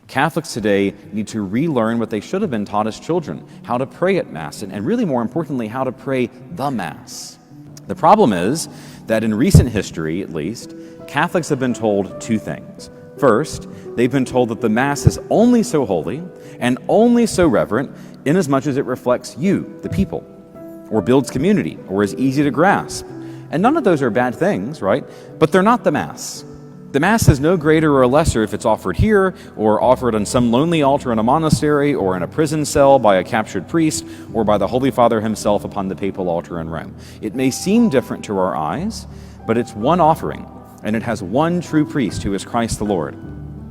Catholics today need to relearn what they should have been taught as children, how to pray at Mass, and really more importantly, how to pray the Mass. The problem is that in recent history, at least, Catholics have been told two things. First, they've been told that the Mass is only so holy and only so reverent inasmuch as it reflects you, the people, or builds community, or is easy to grasp. And none of those are bad things, right? But they're not the Mass. The Mass is no greater or lesser if it's offered here, or offered on some lonely altar in a monastery, or in a prison cell by a captured priest, or by the Holy Father himself upon the papal altar in Rome. It may seem different to our eyes, but it's one offering, and it has one true priest who is Christ the Lord.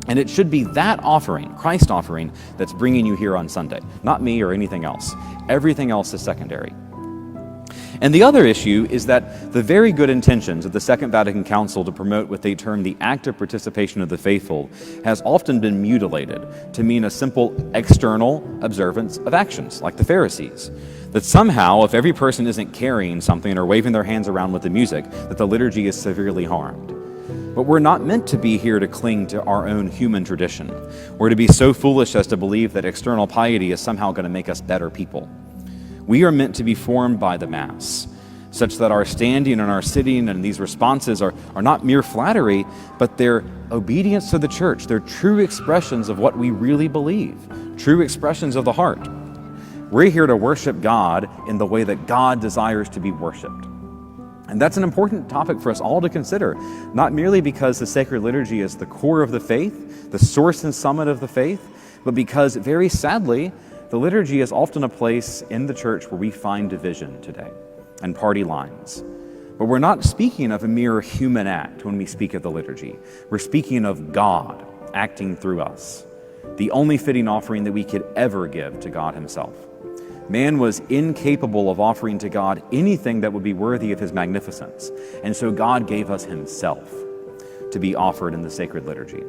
And it should be that offering, Christ offering, that's bringing you here on Sunday, not me or anything else. Everything else is secondary. And the other issue is that the very good intentions of the Second Vatican Council to promote what they term the active participation of the faithful has often been mutilated to mean a simple external observance of actions, like the Pharisees. That somehow, if every person isn't carrying something or waving their hands around with the music, that the liturgy is severely harmed. But we're not meant to be here to cling to our own human tradition, or to be so foolish as to believe that external piety is somehow going to make us better people. We are meant to be formed by the Mass, such that our standing and our sitting and these responses are not mere flattery, but they're obedience to the Church. They're true expressions of what we really believe, true expressions of the heart. We're here to worship God in the way that God desires to be worshiped. And that's an important topic for us all to consider, not merely because the sacred liturgy is the core of the faith, the source and summit of the faith, but because, very sadly, the liturgy is often a place in the Church where we find division today and party lines. But we're not speaking of a mere human act when we speak of the liturgy. We're speaking of God acting through us, the only fitting offering that we could ever give to God himself. Man was incapable of offering to God anything that would be worthy of his magnificence, and so God gave us himself to be offered in the sacred liturgy.